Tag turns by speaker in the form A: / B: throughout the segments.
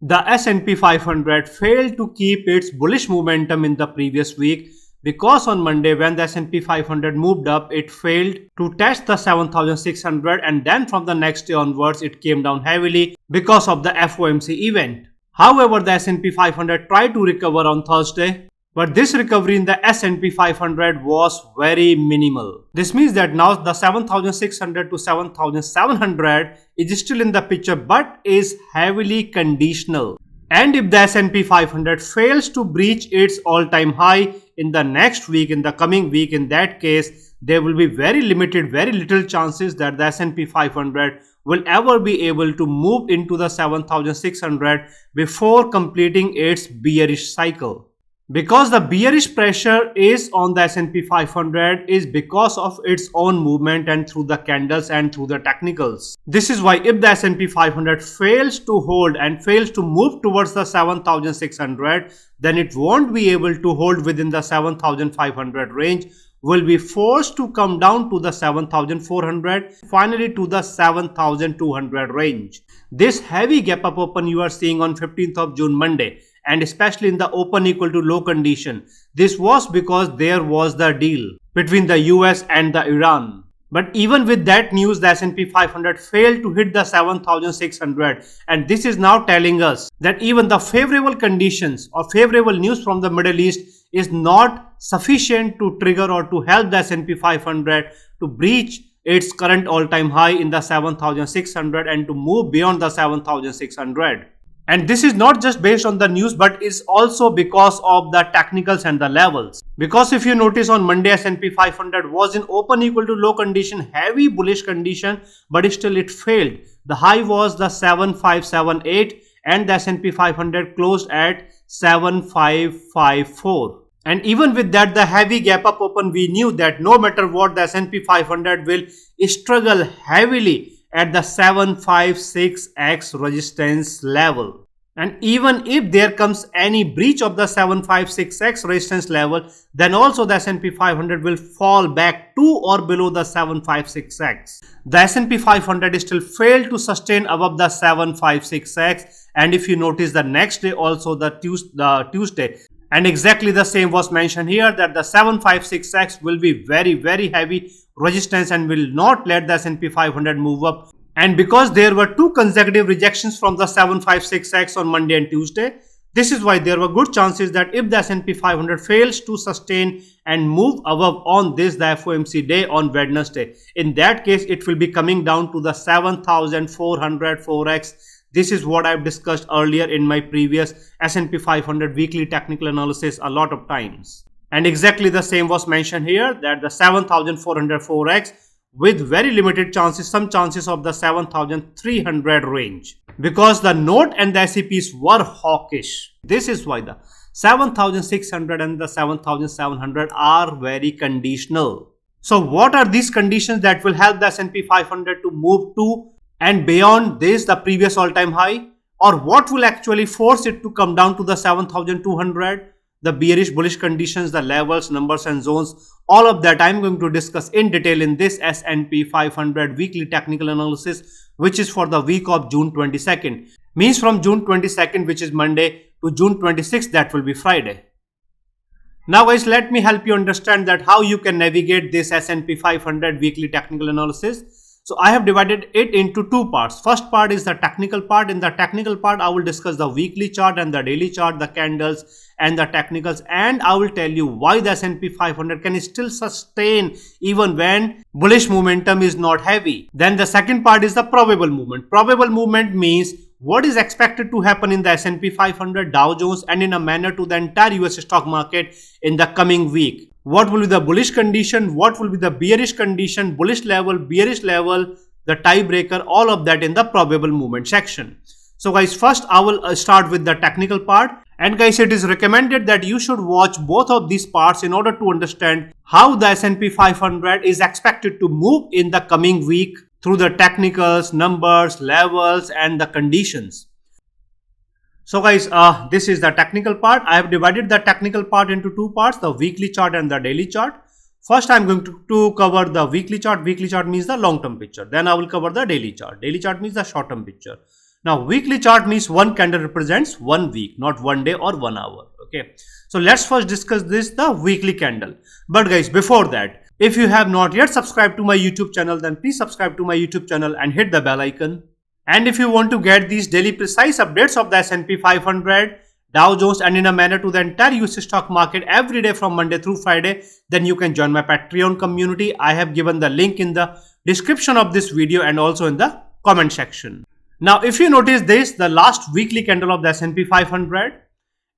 A: The S&P 500 failed to keep its bullish momentum in the previous week because on Monday when the S&P 500 moved up, it failed to test the 7,600 and then from the next day onwards it came down heavily because of the FOMC event. However, the S&P 500 tried to recover on Thursday, but this recovery in the S&P 500 was very minimal. This means that now the 7,600 to 7,700 is still in the picture but is heavily conditional. And if the S&P 500 fails to breach its all-time high in the next week, in the coming week, in that case, there will be very little chances that the S&P 500 will ever be able to move into the 7,600 before completing its bearish cycle. Because the bearish pressure is on the S&P 500 is because of its own movement and through the candles and through the technicals. This is why if the S&P 500 fails to hold and fails to move towards the 7,600, then it won't be able to hold within the 7,500 range, will be forced to come down to the 7,400, finally to the 7,200 range. This heavy gap up open you are seeing on 15th of June Monday, and especially in the open equal to low condition, this was because there was the deal between the US and the Iran. But even with that news, the S&P 500 failed to hit the 7,600, and this is now telling us that even the favorable conditions or favorable news from the Middle East is not sufficient to trigger or to help the S&P 500 to breach its current all-time high in the 7,600 and to move beyond the 7,600. And this is not just based on the news, but is also because of the technicals and the levels. Because if you notice on Monday, S&P 500 was in open equal to low condition, heavy bullish condition, but still it failed. The high was the 7578 and the S&P 500 closed at 7554. And even with that, the heavy gap up open, we knew that no matter what, the S&P 500 will struggle heavily at the 756x resistance level. And even if there comes any breach of the 756x resistance level, then also the S&P 500 will fall back to or below the 756x. The S&P 500 still failed to sustain above the 756x, and if you notice the next day also the Tuesday, and exactly the same was mentioned here, that the 756x will be very heavy resistance and will not let the S&P 500 move up. And because there were two consecutive rejections from the 756x on Monday and Tuesday, this is why there were good chances that if the S&P 500 fails to sustain and move above on this, the FOMC day on Wednesday, in that case it will be coming down to the 7,404x. This is what I've discussed earlier in my previous S&P 500 weekly technical analysis a lot of times. And exactly the same was mentioned here, that the 7,404x with very limited chances, some chances of the 7,300 range. Because the note and the SEPs were hawkish. This is why the 7,600 and the 7,700 are very conditional. So what are these conditions that will help the S&P 500 to move to and beyond this, the previous all-time high? Or what will actually force it to come down to the 7,200? The bearish bullish conditions, the levels, numbers and zones, all of that I'm going to discuss in detail in this S&P 500 weekly technical analysis, which is for the week of June 22nd. Means from June 22nd, which is Monday, to June 26th, that will be Friday. Now guys, let me help you understand that how you can navigate this S&P 500 weekly technical analysis. So I have divided it into two parts. First part is the technical part. In the technical part, I will discuss the weekly chart and the daily chart, the candles and the technicals, and I will tell you why the S&P 500 can still sustain even when bullish momentum is not heavy. Then the second part is the probable movement. Probable movement means what is expected to happen in the S&P 500, Dow Jones, and in a manner to the entire US stock market in the coming week. What will be the bullish condition? What will be the bearish condition? Bullish level, bearish level, the tiebreaker, all of that in the probable movement section. So guys, first I will start with the technical part. And guys, it is recommended that you should watch both of these parts in order to understand how the S&P 500 is expected to move in the coming week through the technicals, numbers, levels, and the conditions. So guys, this is the technical part. I have divided the technical part into two parts, the weekly chart and the daily chart. First, I am going to cover the weekly chart. Weekly chart means the long-term picture. Then I will cover the daily chart. Daily chart means the short-term picture. Now weekly chart means one candle represents 1 week, not 1 day or 1 hour. Okay, so let's first discuss the weekly candle. But guys, before that, if you have not yet subscribed to my YouTube channel, then please subscribe to my YouTube channel and hit the bell icon. And if you want to get these daily precise updates of the S&P 500, Dow Jones and in a manner to the entire US stock market every day from Monday through Friday, then you can join my Patreon community. I have given the link in the description of this video and also in the comment section. Now, if you notice this, the last weekly candle of the S&P 500,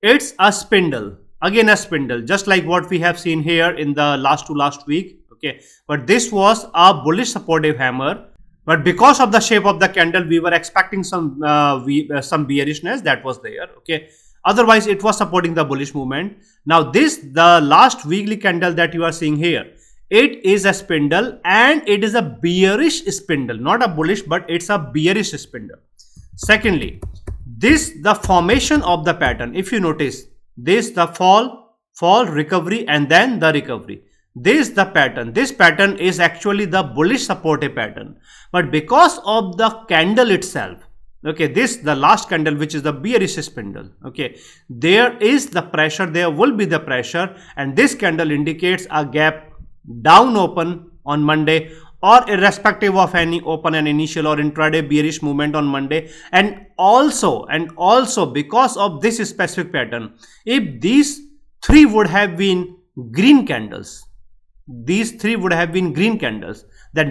A: it's a spindle. Again a spindle, just like what we have seen here in the last week. Okay, but this was a bullish supportive hammer. But because of the shape of the candle, we were expecting some bearishness that was there. Okay, otherwise it was supporting the bullish movement. Now the last weekly candle that you are seeing here, it is a spindle and it is a bearish spindle, not a bullish, but it's a bearish spindle. Secondly, the formation of the pattern, if you notice this, the fall, recovery, and then the recovery. This pattern is actually the bullish supportive pattern, but because of the candle itself, okay, the last candle, which is the bearish spindle, okay, there is the pressure, there will be the pressure, and this candle indicates a gap down open on Monday, or irrespective of any open and initial or intraday bearish movement on Monday. And also because of this specific pattern, if these three would have been green candles, then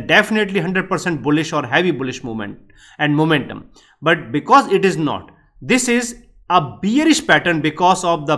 A: definitely 100% bullish or heavy bullish movement and momentum. But because it is not, this is a bearish pattern because of the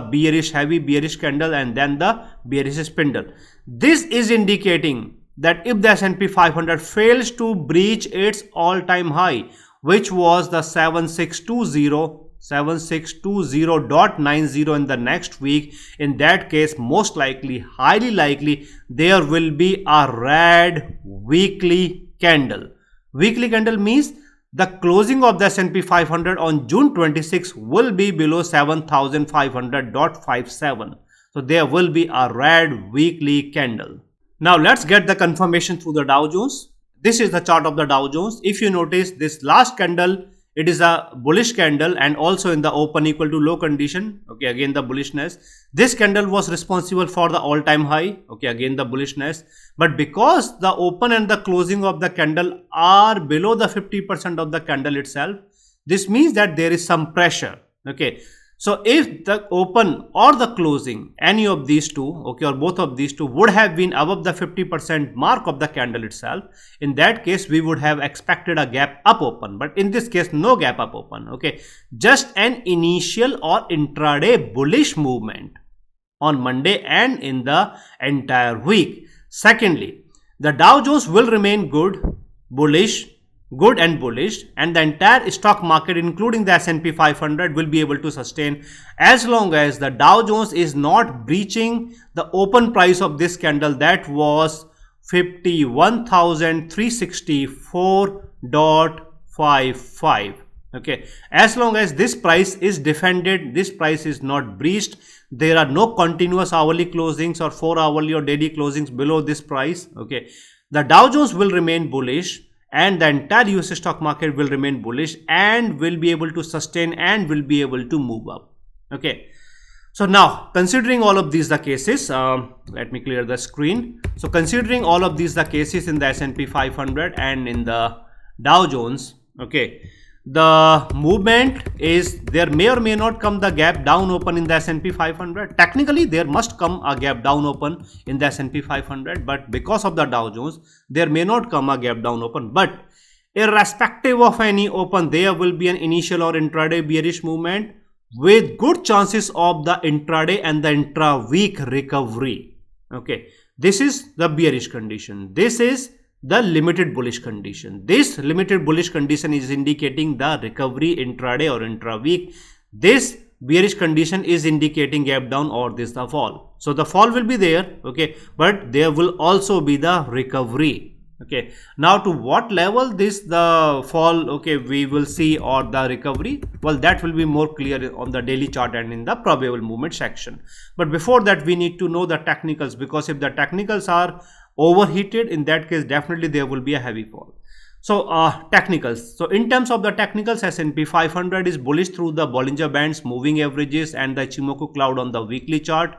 A: heavy bearish candle and then the bearish spindle. This is indicating that if the S&P 500 fails to breach its all-time high, which was the 7620.90 in the next week, in that case, most likely, highly likely, there will be a red weekly candle. Weekly candle means the closing of the S&P 500 on June 26 will be below 7500.57. So there will be a red weekly candle. Now let's get the confirmation through the Dow Jones. This is the chart of the Dow Jones. If you notice this last candle, it is a bullish candle and also in the open equal to low condition. Okay, again the bullishness. This candle was responsible for the all-time high. Okay, again the bullishness. But because the open and the closing of the candle are below the 50% of the candle itself, this means that there is some pressure. Okay, so if the open or the closing, any of these two, okay, or both of these two would have been above the 50% mark of the candle itself, in that case we would have expected a gap up open. But in this case, no gap up open. Okay, just an initial or intraday bullish movement on Monday and in the entire week. Secondly, the Dow Jones will remain good and bullish, and the entire stock market including the S&P 500 will be able to sustain as long as the Dow Jones is not breaching the open price of this candle, that was 51,364.55. okay, as long as this price is defended, this price is not breached, there are no continuous hourly closings or 4 hourly or daily closings below this price, okay, the Dow Jones will remain bullish and the entire US stock market will remain bullish and will be able to sustain and will be able to move up. Okay, so now considering all of these the cases, let me clear the screen. So considering all of these the cases in the S&P 500 and in the Dow Jones, okay, the movement is, there may or may not come the gap down open in the S&P 500. Technically there must come a gap down open in the S&P 500, but because of the Dow Jones there may not come a gap down open. But irrespective of any open, there will be an initial or intraday bearish movement with good chances of the intraday and the intra-week recovery. Okay, this is the bearish condition. This is the limited bullish condition. This limited bullish condition is indicating the recovery intraday or intra-week. This bearish condition is indicating gap down or this the fall. So the fall will be there, okay, but there will also be the recovery. Okay, now to what level the fall, okay, we will see, or the recovery, well, that will be more clear on the daily chart and in the probable movement section. But before that we need to know the technicals, because if the technicals are overheated, in that case definitely there will be a heavy fall. So technicals. So in terms of the technicals, S&P 500 is bullish through the Bollinger Bands, moving averages, and the Ichimoku cloud on the weekly chart.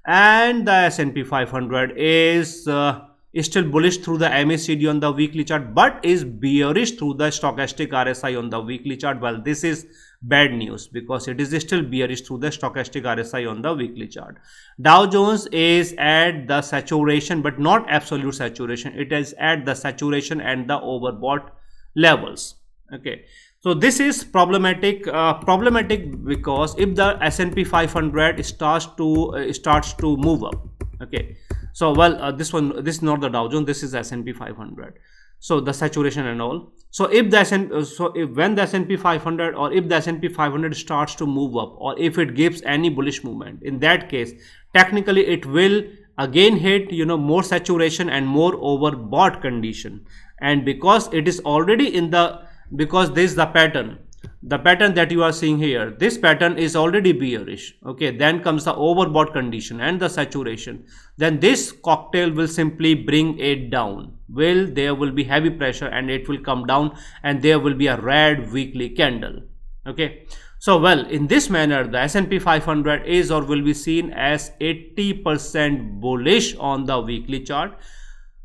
A: And the S&P 500 is still bullish through the MACD on the weekly chart, but is bearish through the stochastic RSI on the weekly chart. Well, this is bad news because it is still bearish through the stochastic RSI on the weekly chart. Dow Jones is at the saturation, but not absolute saturation. It is at the saturation and the overbought levels. Okay, so this is problematic because if the S&P 500 starts to move up. Okay, so well, this is not the Dow Jones, this is S&P 500. So the saturation and all. So if the when the S&P 500 or if the S&P 500 starts to move up, or if it gives any bullish movement, in that case technically it will again hit more saturation and more overbought condition. And because it is already in the, because this is the pattern that you are seeing here, this pattern is already bearish. Okay, then comes the overbought condition and the saturation, then this cocktail will simply bring it down. There will be heavy pressure and it will come down, and there will be a red weekly candle. Okay, so well, in this manner the S&P 500 is or will be seen as 80% bullish on the weekly chart,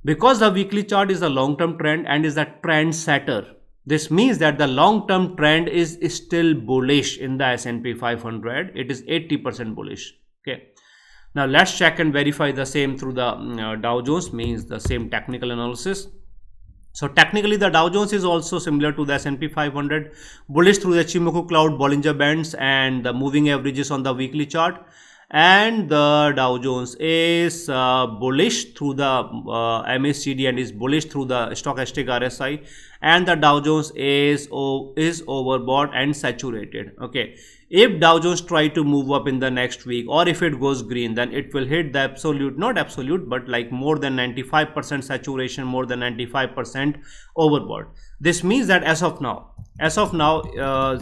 A: because the weekly chart is a long-term trend and is a trend setter. This means that the long-term trend is still bullish in the S&P 500. It is 80% bullish. Okay. Now let's check and verify the same through the Dow Jones, means the same technical analysis. So technically the Dow Jones is also similar to the S&P 500, bullish through the Ichimoku cloud, Bollinger Bands, and the moving averages on the weekly chart. And the Dow Jones is bullish through the MACD and is bullish through the stochastic RSI, and the Dow Jones is overbought and saturated. Okay, if Dow Jones try to move up in the next week, or if it goes green, then it will hit the absolute, not absolute, but like more than 95% saturation, more than 95% overbought. This means that as of now,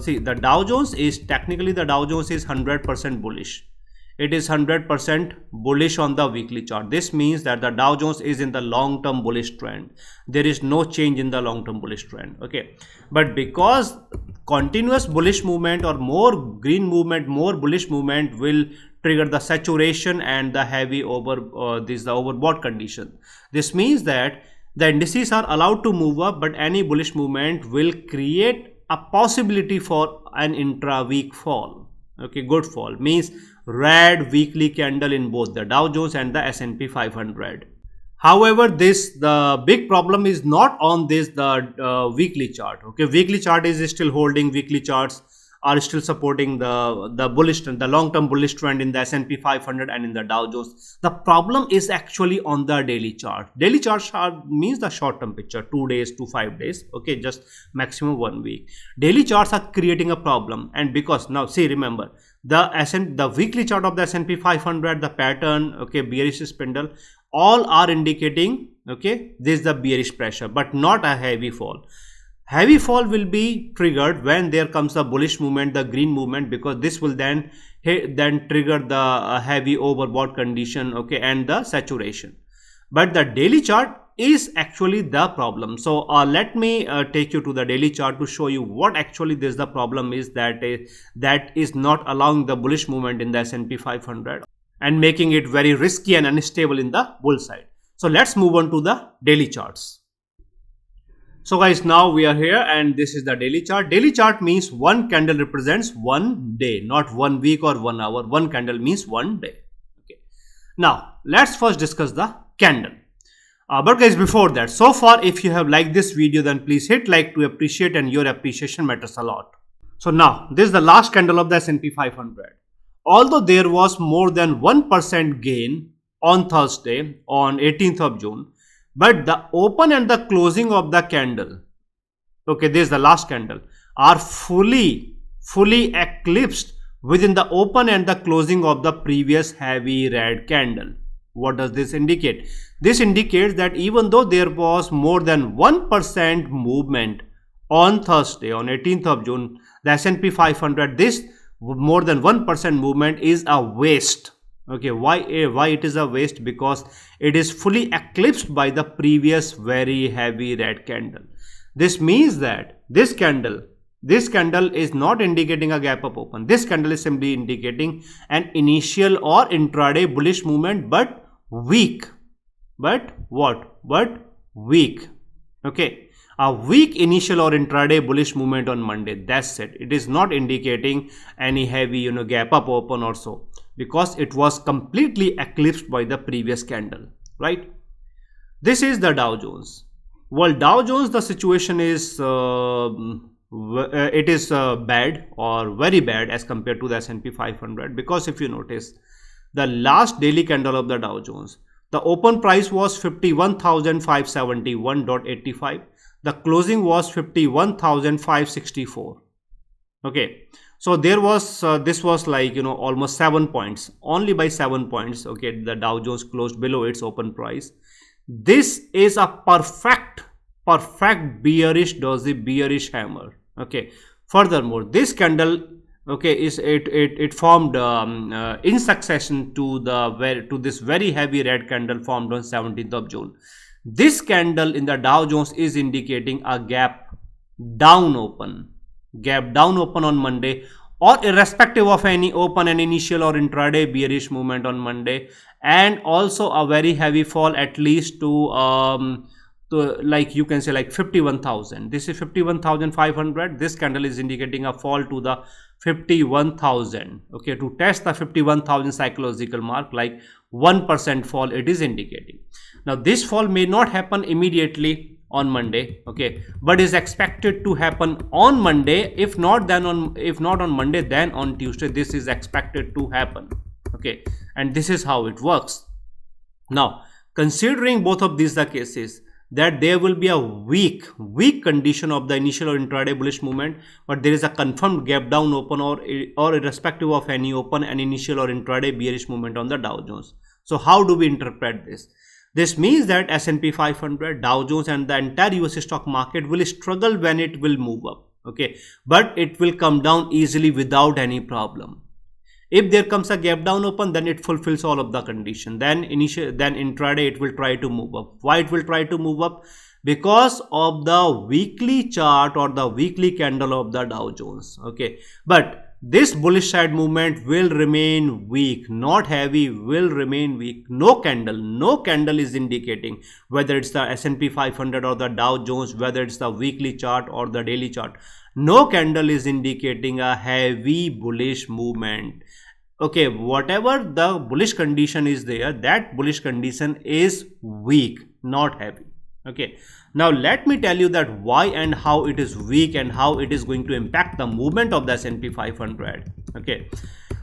A: see, the Dow Jones is technically, the Dow Jones is 100% bullish. It is 100% bullish on the weekly chart. This means that the Dow Jones is in the long-term bullish trend. There is no change in the long-term bullish trend. Okay, but because continuous bullish movement or more green movement, more bullish movement will trigger the saturation and the heavy the overbought condition. This means that the indices are allowed to move up, but any bullish movement will create a possibility for an intra-week fall. Okay, good fall means red weekly candle in both the Dow Jones and the S&P 500. However, the big problem is not on the weekly chart. Okay, weekly chart is still holding. Weekly charts are still supporting the bullish trend, the long-term bullish trend in the S&P 500 and in the Dow Jones. The problem is actually on the daily chart. Daily chart means the short-term picture, 2 days to 5 days. Okay, just maximum 1 week. Daily charts are creating a problem, and because now see, remember the weekly chart of the S&P 500, the pattern, okay, bearish spindle, all are indicating, okay, this is the bearish pressure, but not a heavy fall. Heavy fall will be triggered when there comes a bullish movement, the green movement, because this will then trigger the heavy overbought condition, okay, and the saturation. But the daily chart is actually the problem. So let me take you to the daily chart to show you what actually the problem is, that is not allowing the bullish movement in the S&P 500 and making it very risky and unstable in the bull side. So let's move on to the daily charts. So guys, now we are here and this is the daily chart. Daily chart means one candle represents 1 day, not 1 week or 1 hour. One candle means 1 day. Okay. Now let's first discuss the candle. But guys, before that, so far if you have liked this video, then please hit like to appreciate, and your appreciation matters a lot. So now this is the last candle of the S&P 500. Although there was more than 1% gain on Thursday on 18th of June, but the open and the closing of the candle, okay, this is the last candle, are fully eclipsed within the open and the closing of the previous heavy red candle. What does this indicate? This indicates that even though there was more than 1% movement on Thursday on 18th of June, the S&P 500, this more than 1% movement is a waste. Okay, why it is a waste? Because it is fully eclipsed by the previous very heavy red candle. This means that this candle is not indicating a gap up open. This candle is simply indicating an initial or intraday bullish movement, but weak. But what? But weak. Okay. A weak initial or intraday bullish movement on Monday. That's it. It is not indicating any heavy, gap up open or so, because it was completely eclipsed by the previous candle, right? This is the Dow Jones. Well, Dow Jones, the situation is bad or very bad as compared to the S&P 500, because if you notice the last daily candle of the Dow Jones, the open price was 51,571.85. The closing was 51,564. Okay, so there was this was like almost 7 points, only by 7 points. Okay, the Dow Jones closed below its open price. This is a perfect bearish dozy, bearish hammer. Okay, furthermore, this candle, okay, it formed in succession to this very heavy red candle formed on 17th of June. This candle in the Dow Jones is indicating a gap down open on Monday, or irrespective of any open and initial or intraday bearish movement on Monday, and also a very heavy fall at least to like you can say like 51,000. This is 51,500. This candle is indicating a fall to the 51,000. Okay, to test the 51,000 psychological mark, like 1% fall it is indicating. Now this fall may not happen immediately on Monday, okay, but is expected to happen on Monday. If not on Monday, then on Tuesday this is expected to happen. Okay, and this is how it works. Now, considering both of these the cases, that there will be a weak condition of the initial or intraday bullish movement, but there is a confirmed gap down open or irrespective of any open and initial or intraday bearish movement on the Dow Jones. So how do we interpret this? This means that S&P 500, Dow Jones and the entire US stock market will struggle when it will move up. Okay, but it will come down easily without any problem. If there comes a gap down open, then it fulfills all of the condition. Then intraday it will try to move up. Why it will try to move up? Because of the weekly chart or the weekly candle of the Dow Jones. Okay, but this bullish side movement will remain weak, not heavy, will remain weak. No candle is indicating, whether it's the S&P 500 or the Dow Jones, whether it's the weekly chart or the daily chart. No candle is indicating a heavy bullish movement. Okay, whatever the bullish condition is there, that bullish condition is weak, not heavy. Okay, now let me tell you that why and how it is weak and how it is going to impact the movement of the S&P 500. Okay,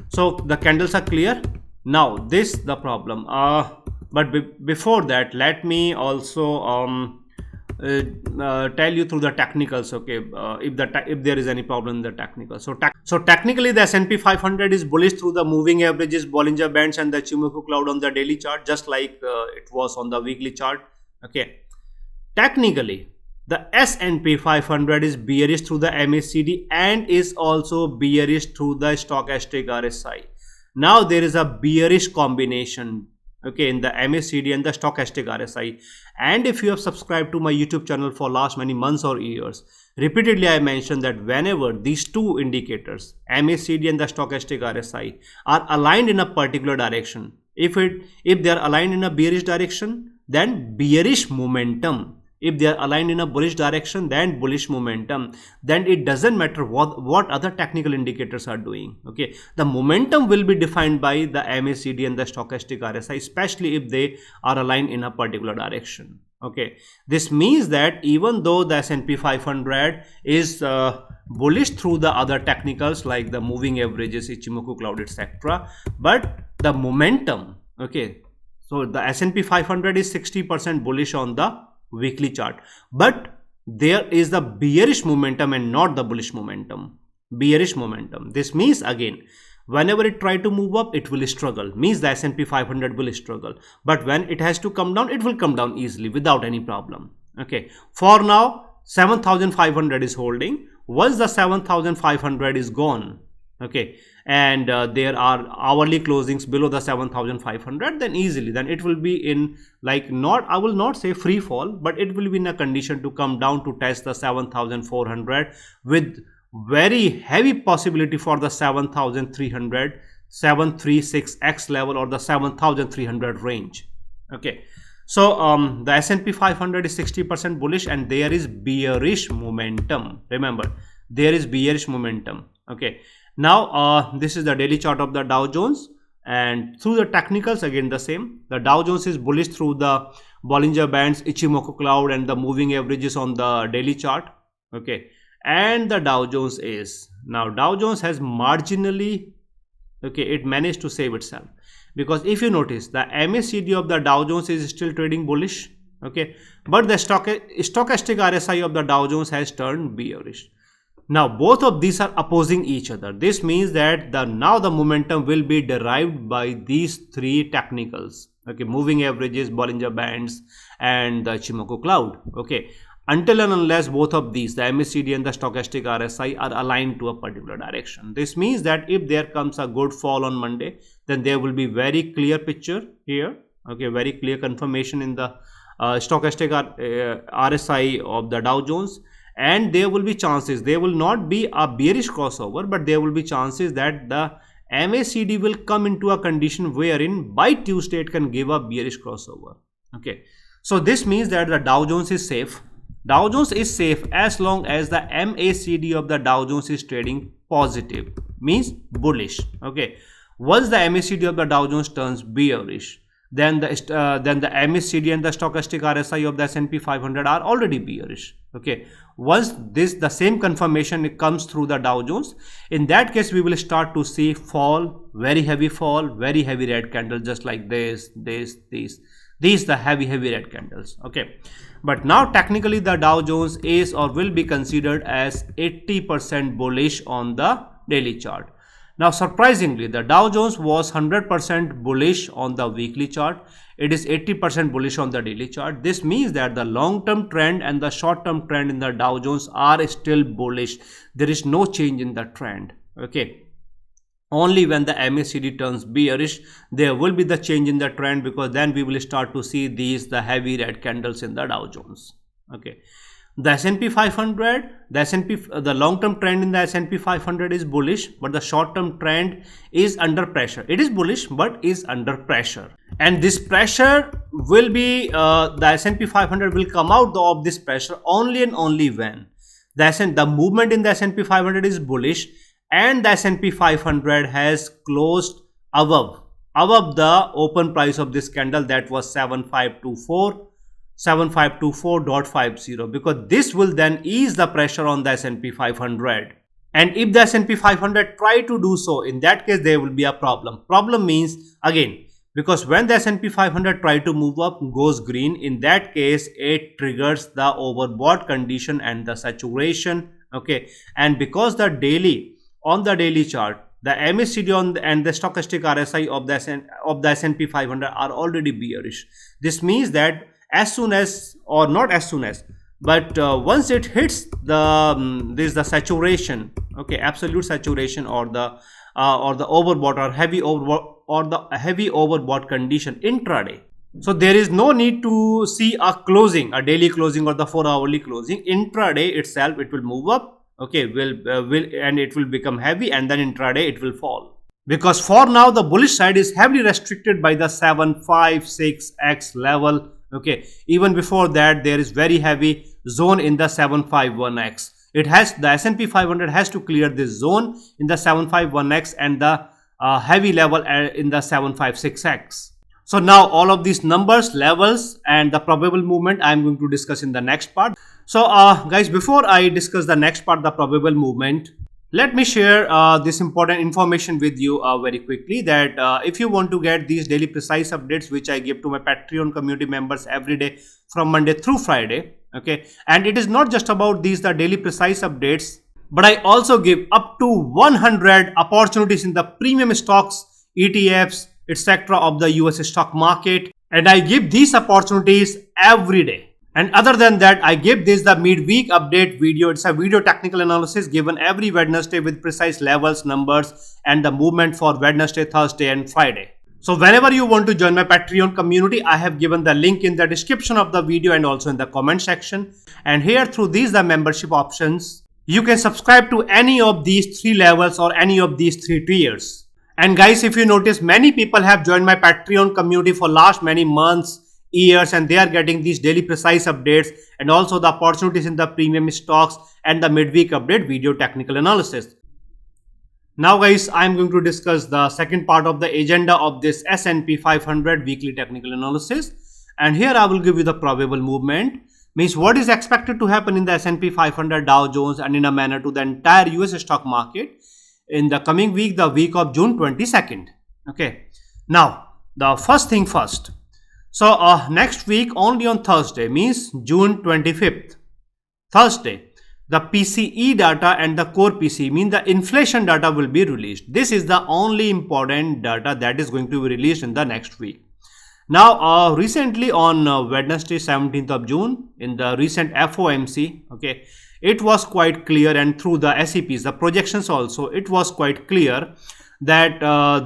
A: so the candles are clear. Now this the problem. But before that, let me also tell you through the technicals. Okay, if there is any problem in the technicals. So technically the S&P 500 is bullish through the moving averages, Bollinger Bands and the Ichimoku cloud on the daily chart, just like it was on the weekly chart. Okay, technically the S&P 500 is bearish through the MACD and is also bearish through the stochastic RSI. Now there is a bearish combination, okay, in the MACD and the stochastic RSI. And if you have subscribed to my YouTube channel for last many months or years, repeatedly I mentioned that whenever these two indicators, MACD and the stochastic RSI, are aligned in a particular direction, if they are aligned in a bearish direction, then bearish momentum. If they are aligned in a bullish direction, then bullish momentum. Then it doesn't matter what other technical indicators are doing. Okay, the momentum will be defined by the MACD and the stochastic RSI, especially if they are aligned in a particular direction. Okay, this means that even though the S&P 500 is bullish through the other technicals like the moving averages, Ichimoku cloud, etc., but the momentum, okay, so the S&P 500 is 60% bullish on the weekly chart, but there is the bearish momentum and not the bullish momentum. Bearish momentum. This means again, whenever it try to move up, it will struggle. Means the S&P 500 will struggle. But when it has to come down, it will come down easily without any problem. Okay. For now, 7,500 is holding. Once the 7,500 is gone, okay, and there are hourly closings below the 7,500, then easily, then it will be in, like, not, I will not say free fall, but it will be in a condition to come down to test the 7,400 with very heavy possibility for the 7,300, 736x level or the 7,300 range. Okay, so the S&P 500 is 60% bullish and there is bearish momentum. Remember, there is bearish momentum. Okay, now this is the daily chart of the Dow Jones, and through the technicals again the same. The Dow Jones is bullish through the Bollinger Bands, Ichimoku cloud and the moving averages on the daily chart. Okay, and the Dow Jones is, now Dow Jones has marginally, okay, it managed to save itself, because if you notice, the MACD of the Dow Jones is still trading bullish, okay, but the stochastic RSI of the Dow Jones has turned bearish. Now both of these are opposing each other. This means that now the momentum will be derived by these three technicals, okay, moving averages, Bollinger Bands and the Ichimoku cloud. Okay, until and unless both of these, the MACD and the stochastic RSI, are aligned to a particular direction. This means that if there comes a good fall on Monday, then there will be very clear picture here, okay, very clear confirmation in the stochastic RSI of the Dow Jones, and there will be chances, there will not be a bearish crossover, but there will be chances that the MACD will come into a condition wherein by Tuesday it can give a bearish crossover. Okay, so this means that the Dow Jones is safe. Dow Jones is safe as long as the MACD of the Dow Jones is trading positive, means bullish. Okay, once the MACD of the Dow Jones turns bearish, then the MACD and the stochastic RSI of the S&P 500 are already bearish. Okay, once the same confirmation comes through the Dow Jones, in that case we will start to see fall, very heavy fall, very heavy red candle, just like these the heavy red candles. Okay, but now technically the Dow Jones is or will be considered as 80% bullish on the daily chart. Now surprisingly, the Dow Jones was 100% bullish on the weekly chart. It is 80% bullish on the daily chart. This means that the long-term trend and the short-term trend in the Dow Jones are still bullish. There is no change in the trend. Okay, only when the MACD turns bearish, there will be the change in the trend, because then we will start to see the heavy red candles in the Dow Jones. Okay, the S&P 500, the long-term trend in the S&P 500 is bullish, but the short-term trend is under pressure. It is bullish, but is under pressure. And this pressure will be, the S&P 500 will come out of this pressure only and only when the movement in the S&P 500 is bullish and the S&P 500 has closed above the open price of this candle, that was 7524.50, because this will then ease the pressure on the S&P 500. And if the S&P 500 try to do so, in that case there will be a problem. Problem means, again, because when the S&P 500 try to move up, goes green, in that case it triggers the overbought condition and the saturation. Okay, and because on the daily chart, the MACD and the stochastic RSI of the S&P 500 are already bearish. This means that as soon as, or not as soon as, but once it hits the saturation, okay, absolute saturation, or the overbought or heavy overbought, or the heavy overbought condition intraday, so there is no need to see a daily closing or the 4-hourly closing. Intraday itself it will move up, okay, and it will become heavy, and then intraday it will fall, because for now the bullish side is heavily restricted by the 756x level. Okay, even before that there is very heavy zone in the 751x. The S&P 500 has to clear this zone in the 751x and the heavy level in the 756x. So now all of these numbers, levels and the probable movement I am going to discuss in the next part. So guys, before I discuss the next part, the probable movement, let me share this important information with you very quickly, that if you want to get these daily precise updates which I give to my Patreon community members every day from Monday through Friday, okay, and it is not just about the daily precise updates, but I also give up to 100 opportunities in the premium stocks, ETFs, etc. of the US stock market, and I give these opportunities every day. And other than that, I give this the midweek update video. It's a video technical analysis given every Wednesday with precise levels, numbers, and the movement for Wednesday, Thursday, and Friday. So whenever you want to join my Patreon community, I have given the link in the description of the video and also in the comment section. And here through these the membership options, you can subscribe to any of these 3 levels or any of these 3 tiers. And guys, if you notice, many people have joined my Patreon community for last many months, years, and they are getting these daily precise updates and also the opportunities in the premium stocks and the midweek update video technical analysis. Now guys, I am going to discuss the second part of the agenda of this S&P 500 weekly technical analysis, and here I will give you the probable movement, means what is expected to happen in the S&P 500, Dow Jones, and in a manner to the entire US stock market in the coming week, the week of June 22nd. Okay, now the first thing first. So next week only on Thursday, means June 25th, Thursday, the PCE data and the core PCE, mean the inflation data will be released. This is the only important data that is going to be released in the next week. Now recently on Wednesday 17th of June, in the recent FOMC, okay, it was quite clear, and through the SEPs, the projections also, it was quite clear that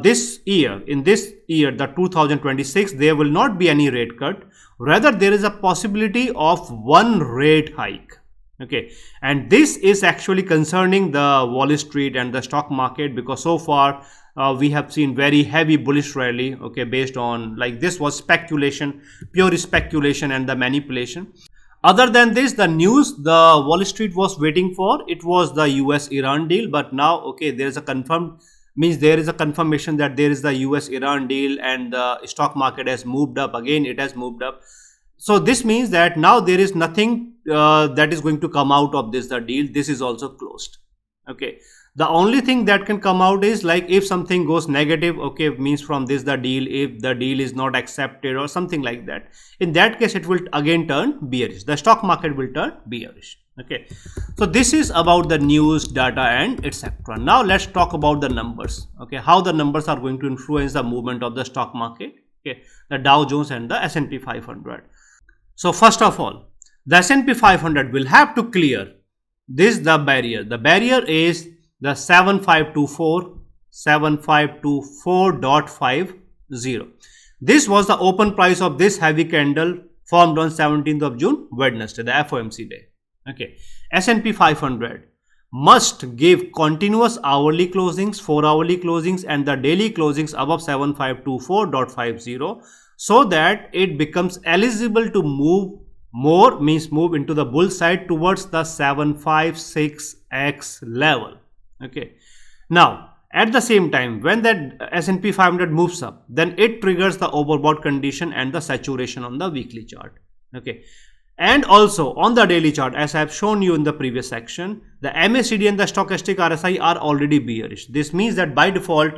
A: this year, the 2026, there will not be any rate cut. Rather, there is a possibility of one rate hike. Okay, and this is actually concerning the Wall Street and the stock market, because so far we have seen very heavy bullish rally, okay, based on, like, this was speculation, pure speculation and the manipulation. Other than this, the news the Wall Street was waiting for, it was the US-Iran deal, but now, okay, there is a confirmation that there is the US-Iran deal, and the stock market has moved up again. It has moved up. So this means that now there is nothing that is going to come out of this, the deal. This is also closed. Okay. The only thing that can come out is, like, if something goes negative, okay, means from this the deal, if the deal is not accepted or something like that, in that case it will again turn bearish. The stock market will turn bearish. Okay, so this is about the news, data, and etc. Now let's talk about the numbers. Okay, how the numbers are going to influence the movement of the stock market. Okay, the Dow Jones and the S&P 500. So first of all, the S&P 500 will have to clear this, the barrier. The barrier is the 7524.50. This was the open price of this heavy candle formed on 17th of June, Wednesday, the FOMC day. Okay, S&P 500 must give continuous hourly closings, 4-hourly closings, and the daily closings above 7524.50, so that it becomes eligible to move more, means move into the bull side towards the 756x level. Okay, now at the same time, when that S&P 500 moves up, then it triggers the overbought condition and the saturation on the weekly chart. Okay, and also on the daily chart, as I have shown you in the previous section, the MACD and the stochastic RSI are already bearish. This means that by default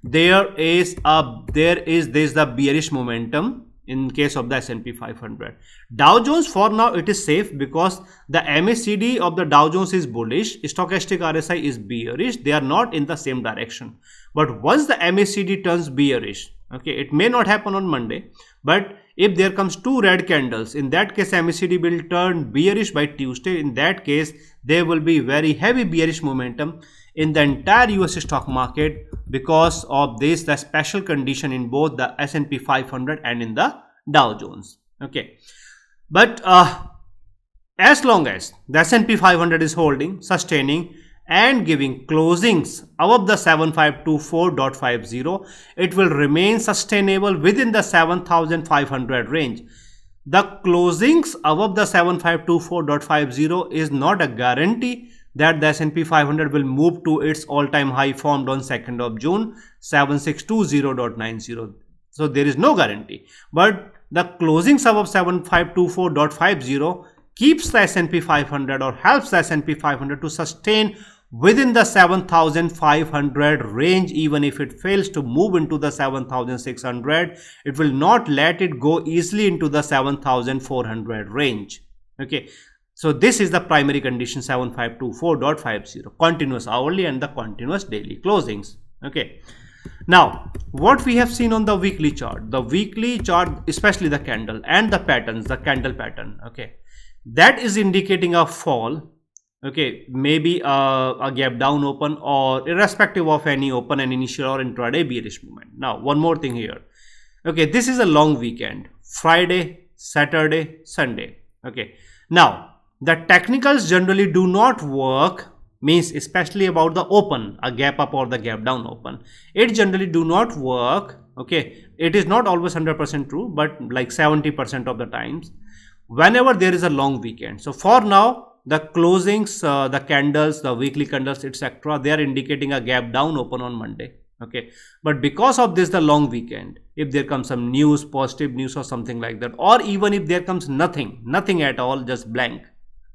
A: there is the bearish momentum in case of the S&P 500. Dow Jones, for now it is safe because the MACD of the Dow Jones is bullish, stochastic RSI is bearish. They are not in the same direction. But once the MACD turns bearish, okay, it may not happen on Monday, but if there comes 2 red candles, in that case MACD will turn bearish by Tuesday. In that case, there will be very heavy bearish momentum in the entire US stock market because of this, the special condition in both the S&P 500 and in the Dow Jones. Okay, but as long as the S&P 500 is holding, sustaining, and giving closings above the 7524.50, it will remain sustainable within the 7500 range. The closings above the 7524.50 is not a guarantee that the S&P 500 will move to its all-time high formed on 2nd of June, 7620.90. So there is no guarantee. But the closings above 7524.50 keeps the S&P 500 or helps the S&P 500 to sustain within the 7500 range. Even if it fails to move into the 7600, it will not let it go easily into the 7400 range. Okay, so this is the primary condition, 7524.50, continuous hourly and the continuous daily closings. Okay, Now, what we have seen on the weekly chart, especially the candle and the patterns, the candle pattern, okay, that is indicating a fall, okay, maybe a gap down open, or irrespective of any open and initial or intraday bearish movement. Now, one more thing here, okay, this is a long weekend, Friday, Saturday, Sunday, okay. Now, the technicals generally do not work, means especially about the open, a gap up or the gap down open, it generally do not work, okay. It is not always 100% true, but like 70% of the times whenever there is a long weekend. So for now, the closings, the candles, the weekly candles, etc., they are indicating a gap down open on Monday, okay. But because of this, the long weekend, if there comes some news, positive news or something like that, or even if there comes nothing at all, just blank,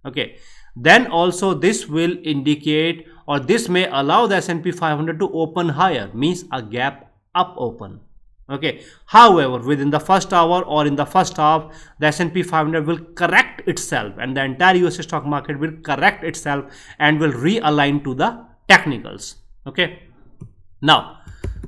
A: okay, then also this will indicate, or this may allow the S&P 500 to open higher, means a gap up open, okay. However, within the first hour or in the first half, the S&P 500 will correct itself, and the entire US stock market will correct itself and will realign to the technicals, okay. Now,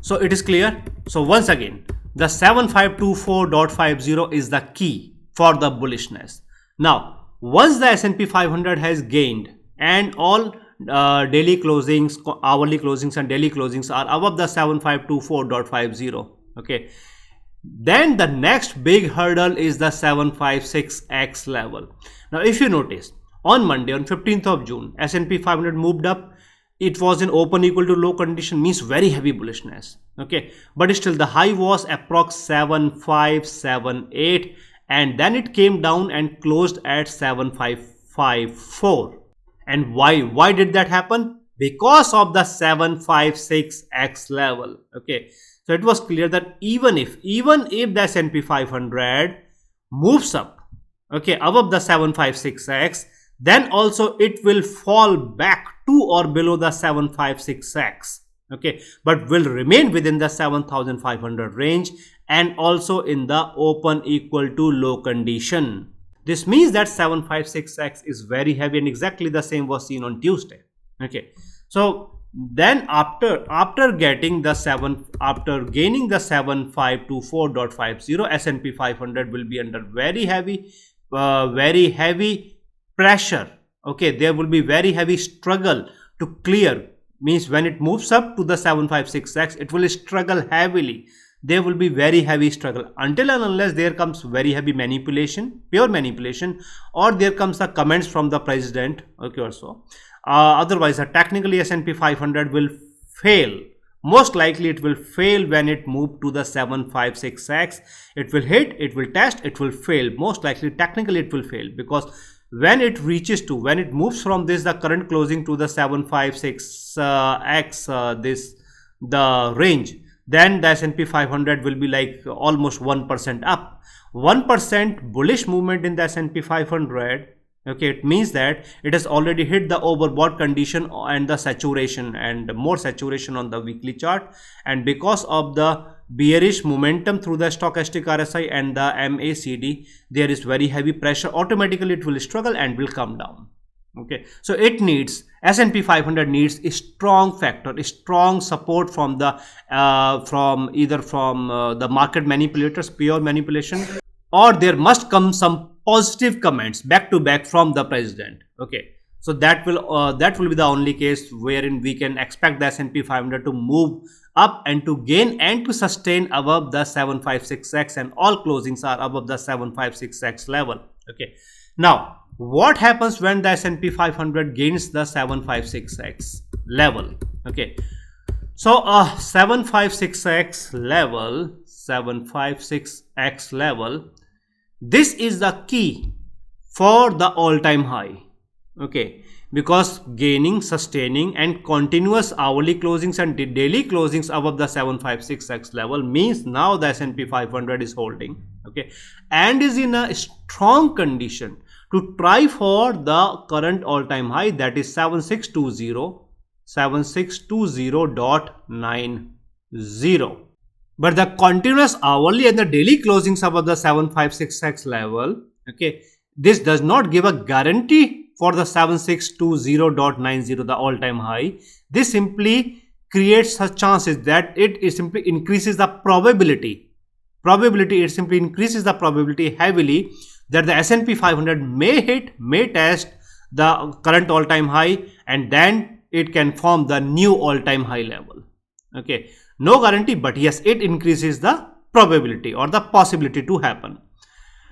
A: so it is clear. So once again, the 7524.50 is the key for the bullishness. Now, once the S&P 500 has gained and all daily closings, hourly closings and daily closings are above the 7524.50, okay, then the next big hurdle is the 756X level. Now, if you notice, on Monday, on 15th of June, S&P 500 moved up. It was in open equal to low condition, means very heavy bullishness, okay, but still the high was approx 7578, and then it came down and closed at 7554. And why did that happen? Because of the 756X level, okay. So it was clear that even if the S&P 500 moves up, okay, above the 756X, then also it will fall back to or below the 756X, okay, but will remain within the 7500 range and also in the open equal to low condition. This means that 756X is very heavy, and exactly the same was seen on Tuesday, okay. So then after gaining the 7524.50, S&P 500 will be under very heavy pressure, okay. There will be very heavy struggle to clear, means when it moves up to the 756X, it will struggle heavily. There will be very heavy struggle until and unless there comes very heavy manipulation, pure manipulation, or there comes the comments from the president, okay, or so. Otherwise, technically S&P 500 will fail. Most likely it will fail when it moves to the 756X. It will hit, it will test, it will fail. Most likely technically it will fail, because when it moves from this, the current closing, to the 756X, the range, then the S&P 500 will be like almost 1% up. 1% bullish movement in the S&P 500, okay, it means that it has already hit the overbought condition and the saturation, and more saturation on the weekly chart. And because of the bearish momentum through the stochastic RSI and the MACD, there is very heavy pressure. Automatically it will struggle and will come down, okay. So it needs, S&P 500 needs a strong factor, a strong support from the either from the market manipulators, pure manipulation, or there must come some positive comments back to back from the president, okay. So that will be the only case wherein we can expect the S&P 500 to move up and to gain and to sustain above the 756X, and all closings are above the 756X level, okay. Now, what happens when the S&P 500 gains the 756X level, okay. So 756X level, this is the key for the all-time high, okay, because gaining, sustaining and continuous hourly closings and daily closings above the 756X level means now the S&P 500 is holding, okay, and is in a strong condition to try for the current all-time high, that is 7620.90. But the continuous hourly and the daily closings above the 756X level, okay, this does not give a guarantee for the 7620.90, the all-time high. This simply creates such chances that it simply increases the probability. It simply increases the probability heavily that the S&P 500 may test the current all-time high, and then it can form the new all-time high level. Okay, no guarantee, but yes, it increases the probability or the possibility to happen.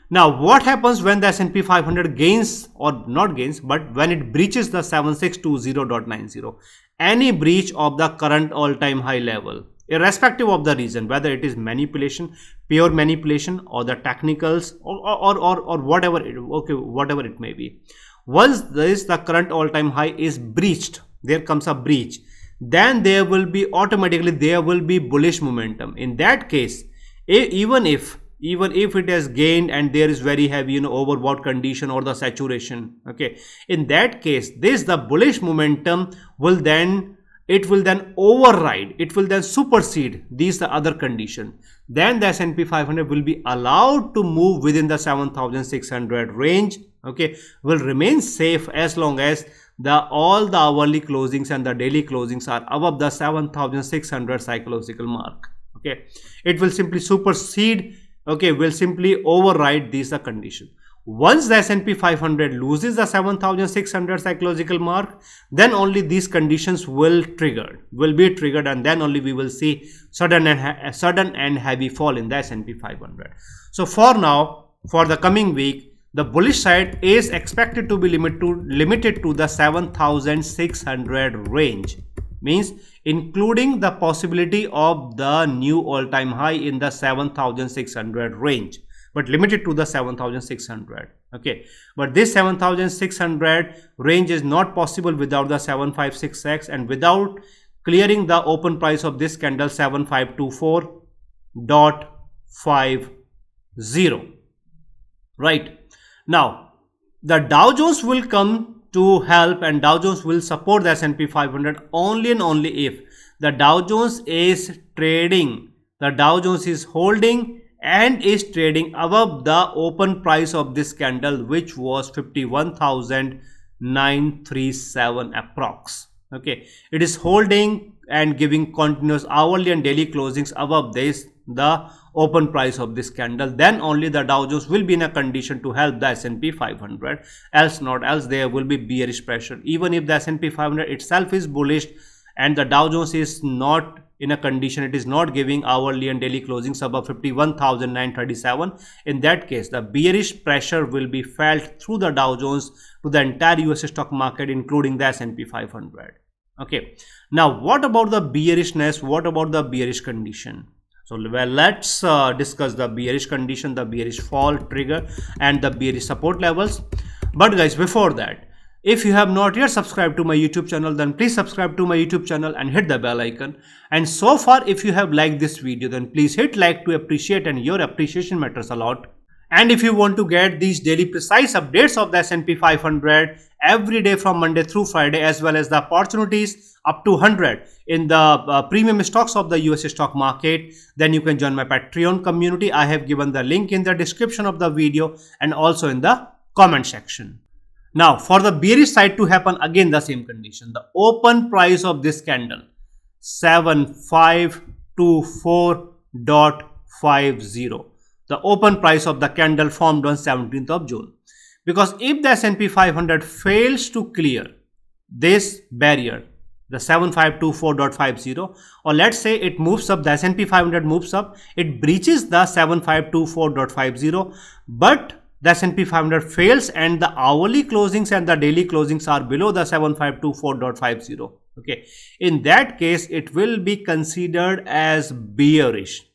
A: Now, what happens when the S&P 500 gains or not gains, but when it breaches the 7620.90, any breach of the current all-time high level, irrespective of the reason, whether it is manipulation, pure manipulation, or the technicals, or whatever it may be. Once the current all-time high is breached, there comes a breach, then there will be bullish momentum. In that case, even if it has gained and there is very heavy overbought condition or the saturation, okay, in that case the bullish momentum will then override, it will then supersede the other condition. Then the S&P 500 will be allowed to move within the 7600 range, okay, will remain safe as long as all the hourly closings and the daily closings are above the 7600 psychological mark. Okay, it will simply supersede, okay, will simply override the condition. Once the S&P 500 loses the 7600 psychological mark, then only these conditions will be triggered, and then only we will see sudden and heavy fall in the S&P 500. So for now, for the coming week, the bullish side is expected to be limited to the 7600 range, means including the possibility of the new all-time high in the 7600 range, but limited to the 7600. Okay, but this 7600 range is not possible without the 756X and without clearing the open price of this candle 7524.50. right? Now the Dow Jones will come to help, and Dow Jones will support the S&P 500 only and only if the Dow Jones is trading, the Dow Jones is holding and is trading above the open price of this candle, which was 51,937 approx. Okay, it is holding and giving continuous hourly and daily closings above the open price of this candle. Then only the Dow Jones will be in a condition to help the S&P 500, else not, else there will be bearish pressure. Even if the S&P 500 itself is bullish and the Dow Jones is not in a condition, it is not giving hourly and daily closings above 51,937, in that case the bearish pressure will be felt through the Dow Jones to the entire US stock market, including the S&P 500. Okay, now what about the bearishness, what about the bearish condition? So well, let's discuss the bearish condition, the bearish fall trigger, and the bearish support levels. But guys, before that, if you have not yet subscribed to my YouTube channel, then please subscribe to my YouTube channel and hit the bell icon. And so far, if you have liked this video, then please hit like to appreciate, and your appreciation matters a lot. And if you want to get these daily precise updates of the S&P 500 every day from Monday through Friday, as well as the opportunities up to 100 in the premium stocks of the US stock market, then you can join my Patreon community. I have given the link in the description of the video and also in the comment section. Now for the bearish side to happen, again the same condition, the open price of this candle 7524.50, the open price of the candle formed on 17th of June. Because if the S&P 500 fails to clear this barrier, the 7524.50, or let's say it moves up, the S&P 500 moves up, it breaches the 7524.50, but the S&P 500 fails and the hourly closings and the daily closings are below the 7524.50. Okay, in that case it will be considered as bearish.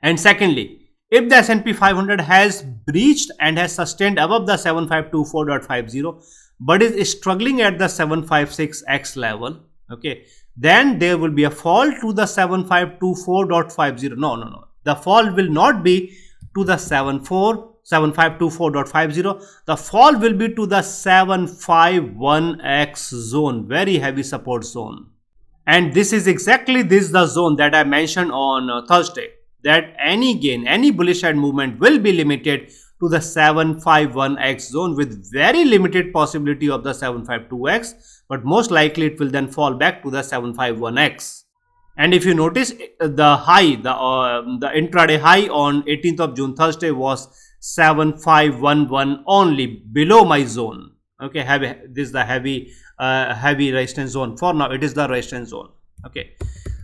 A: And secondly, if the S&P 500 has breached and has sustained above the 7524.50 but is struggling at the 756X level, okay, then there will be a fall to the 7524.50. No, the fall will not be to the 7524.50. the fall will be to the 751X zone, very heavy support zone. And this is exactly the zone that I mentioned on Thursday, that any gain, any bullish side movement will be limited to the 751X zone with very limited possibility of the 752X, but most likely it will then fall back to the 751X. And if you notice, the high, the intraday high on 18th of June, Thursday, was 7511, only below my zone. Okay, this is the heavy resistance zone. For now, it is the resistance zone. Okay,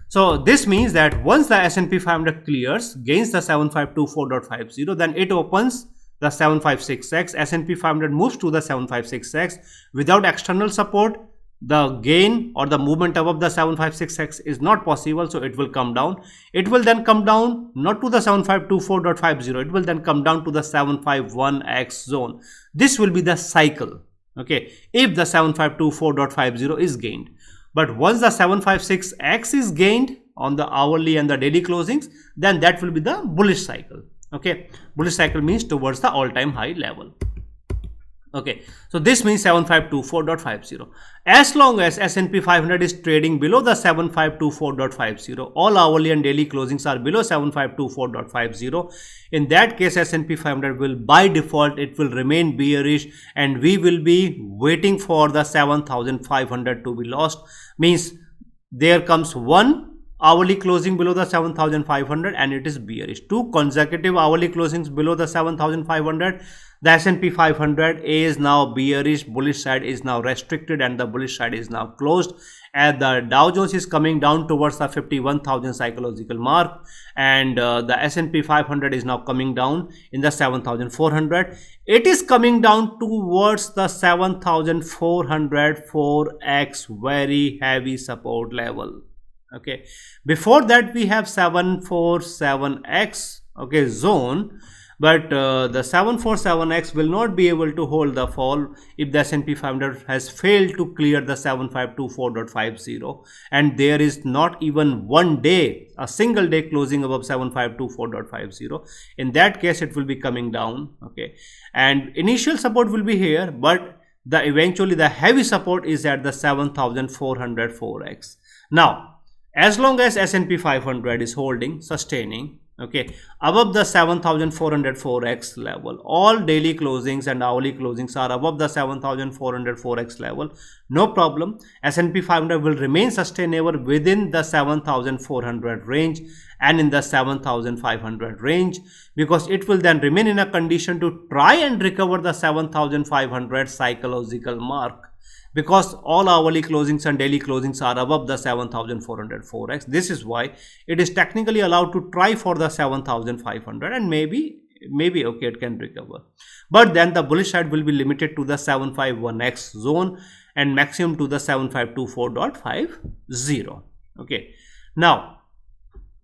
A: so this means that once the S&P 500 clears, gains the 7524.50, then it opens the 756X. S&P 500 moves to the 756X without external support. The gain or the movement above the 756X is not possible, so it will come down. It will then come down not to the 7524.50, it will then come down to the 751X zone. This will be the cycle, okay, if the 7524.50 is gained. But once the 756X is gained on the hourly and the daily closings, then that will be the bullish cycle. Okay, bullish cycle means towards the all-time high level. Okay, so this means 7524.50. As long as S&P 500 is trading below the 7524.50, all hourly and daily closings are below 7524.50. In that case, S&P 500 will, by default, it will remain bearish, and we will be waiting for the 7500 to be lost. Means there comes one hourly closing below the 7500 and it is bearish. Two consecutive hourly closings below the 7500, the S&P 500 is now bearish, bullish side is now restricted and the bullish side is now closed. And the Dow Jones is coming down towards the 51,000 psychological mark, and the S&P 500 is now coming down in the 7,400. It is coming down towards the 7,400 4x, very heavy support level. Okay, before that we have 747X, okay, zone, but the 747X will not be able to hold the fall if the S&P 500 has failed to clear the 7524.50, and there is not even one day, a single day closing above 7524.50. In that case, it will be coming down. Okay, and initial support will be here, but eventually the heavy support is at the 7400 4x. Now, as long as S&P 500 is holding, sustaining, okay, above the 7400 4x level, all daily closings and hourly closings are above the 7400 4x level, no problem. S&P 500 will remain sustainable within the 7400 range and in the 7500 range, because it will then remain in a condition to try and recover the 7500 psychological mark, because all hourly closings and daily closings are above the 7400 4x. This is why it is technically allowed to try for the 7500, and maybe okay, it can recover, but then the bullish side will be limited to the 751x zone and maximum to the 7524.50. okay, now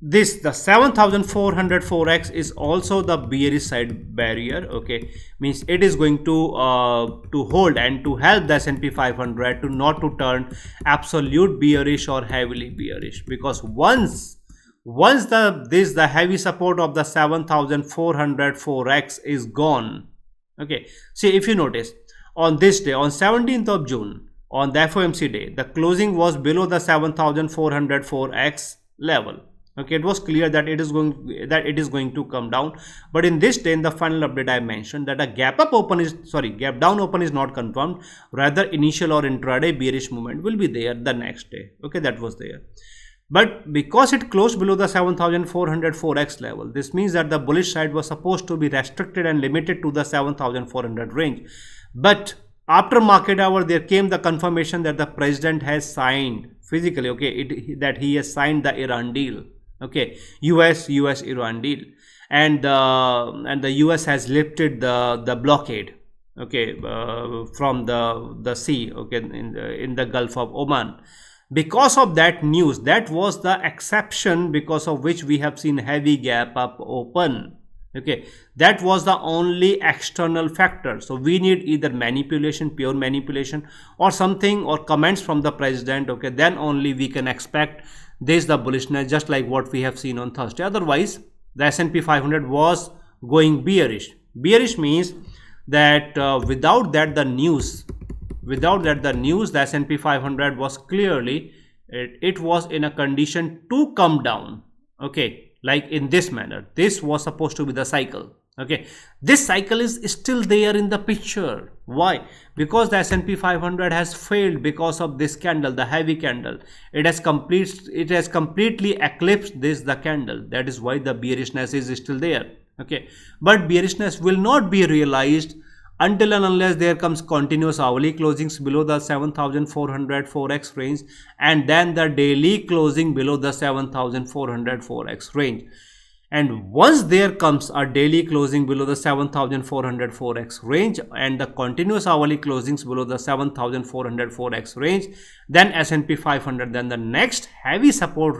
A: the 7400 4x is also the bearish side barrier. Okay, means it is going to hold and to help the S&P 500 to not to turn absolute bearish or heavily bearish, because once the heavy support of the 7400 4x is gone. Okay, see, if you notice, on this day, on 17th of June, on the FOMC day, the closing was below the 7400 4x level. Okay, it was clear that it is going to come down, but in this day, in the final update, I mentioned that a gap down open is not confirmed. Rather, initial or intraday bearish movement will be there the next day. Okay, that was there, but because it closed below the 7400 4x level, this means that the bullish side was supposed to be restricted and limited to the 7400 range. But after market hour, there came the confirmation that the president has signed physically, okay, that he has signed the Iran deal. Okay, US Iran deal, and the US has lifted the blockade, okay, from the sea, okay, in the Gulf of Oman. Because of that news, that was the exception because of which we have seen heavy gap up open. Okay, that was the only external factor. So we need either manipulation, pure manipulation, or something, or comments from the president. Okay, then only we can expect this the bullishness, just like what we have seen on Thursday. Otherwise, the S&P 500 was going bearish. Bearish means that without that the news, the S&P 500 was clearly, it was in a condition to come down. Okay, like in this manner. This was supposed to be the cycle. Okay, this cycle is still there in the picture. Why? Because the S&P 500 has failed because of this candle, the heavy candle. It has completely eclipsed the candle. That is why the bearishness is still there. Okay, but bearishness will not be realized until and unless there comes continuous hourly closings below the 7400 4x range, and then the daily closing below the 7400 4x range. And once there comes a daily closing below the 7400 4x range and the continuous hourly closings below the 7400 4x range, then S&P 500, then the next heavy support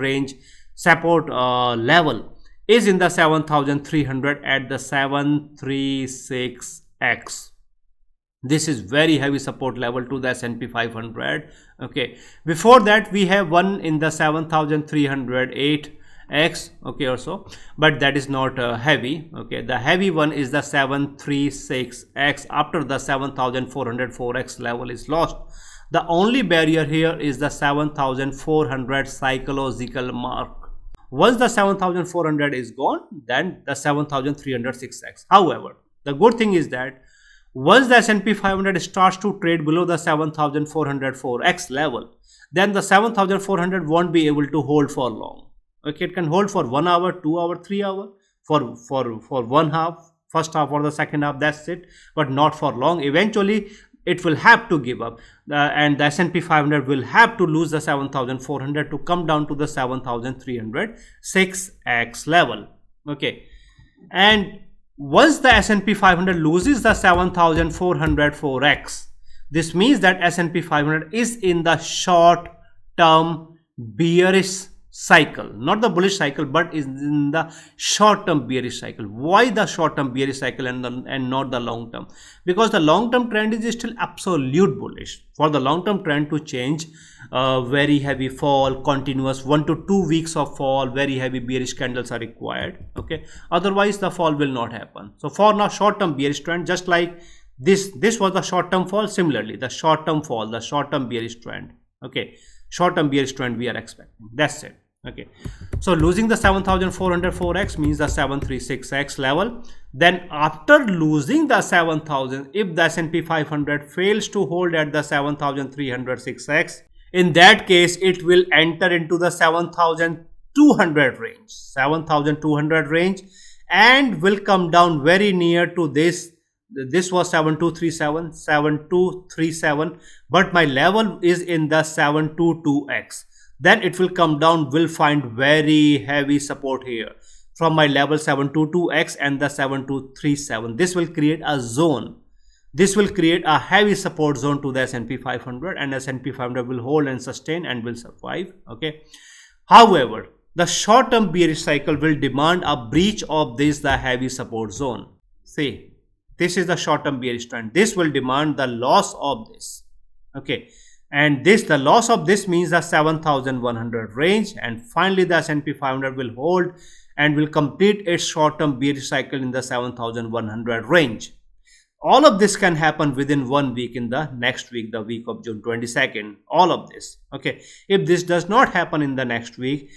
A: level is in the 7300 at the 736x. This is very heavy support level to the S&P 500. Okay, before that we have one in the 7308 x, okay, or so, but that is not heavy. Okay, the heavy one is the 736x after the 7400 4x level is lost. The only barrier here is the 7400 psychological mark. Once the 7400 is gone, then the 7306x. However, the good thing is that once the S&P 500 starts to trade below the 7400 4x level, then the 7400 won't be able to hold for long. Okay, it can hold for 1 hour, 2 hour, 3 hour, for one half, first half or the second half, that's it, but not for long. Eventually it will have to give up, and the S&P 500 will have to lose the 7400 to come down to the 7300 6x level. Okay, and once the S&P 500 loses the 7400 4x, this means that S&P 500 is in the short term bearish cycle, not the bullish cycle, but is in the short term bearish cycle. Why the short term bearish cycle and not the long term? Because the long term trend is still absolute bullish. For the long term trend to change, very heavy fall, continuous 1 to 2 weeks of fall, very heavy bearish candles are required. Okay, otherwise the fall will not happen. So for now, short term bearish trend, just like this was the short term fall, similarly the short term fall, the short term bearish trend. Okay, short term bearish trend we are expecting. That's it. Okay, so losing the 7400 4x means the 736x level. Then after losing the 7000, if the S&P 500 fails to hold at the 7300 6x, in that case it will enter into the 7200 range, and will come down very near to this. This was 7237, but my level is in the 722x. Then it will come down, will find very heavy support here from my level 722x and the 7237. This will create a zone. This will create a heavy support zone to the S&P 500, and S&P 500 will hold and sustain and will survive. Okay. However, the short term bearish cycle will demand a breach of the heavy support zone. See, this is the short term bearish trend. This will demand the loss of this. Okay. And the loss of this means the 7100 range, and finally the S&P 500 will hold and will complete its short-term bearish cycle in the 7100 range. All of this can happen within 1 week, in the next week, the week of June 22nd. All of this. Okay, if this does not happen in the next week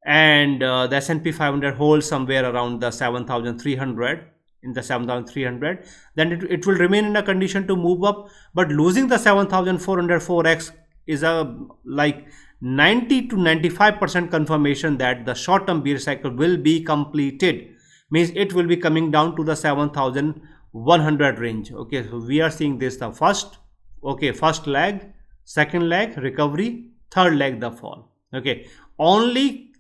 A: and the S&P 500 holds somewhere around the 7300, in the 7300, then it will remain in a condition to move up. But losing the 7400 4x is a like 90 to 95% confirmation that the short term bearish cycle will be completed. Means it will be coming down to the 7100 range. Okay, so we are seeing this the first leg, second leg recovery, third leg the fall. Okay,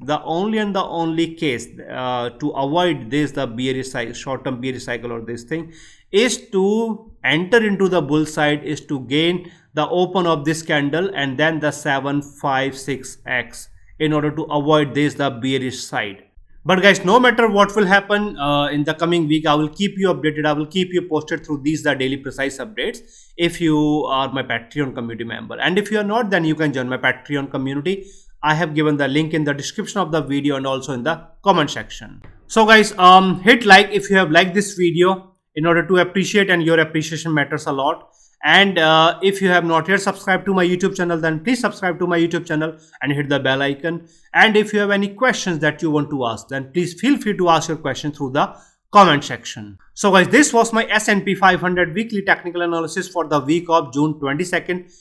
A: the only case to avoid this, the bearish cycle, short term bearish cycle or this thing, is to enter into the bull side, is to gain the open of this candle and then the 756x in order to avoid this, the bearish side. But guys, no matter what will happen in the coming week, I will keep you updated. I will keep you posted through these the daily precise updates if you are my Patreon community member. And if you are not, then you can join my Patreon community. I have given the link in the description of the video and also in the comment section. So guys, hit like if you have liked this video in order to appreciate, and your appreciation matters a lot. And if you have not yet subscribed to my YouTube channel, then please subscribe to my YouTube channel and hit the bell icon. And if you have any questions that you want to ask, then please feel free to ask your question through the comment section. So guys, this was my S&P 500 weekly technical analysis for the week of June 22nd.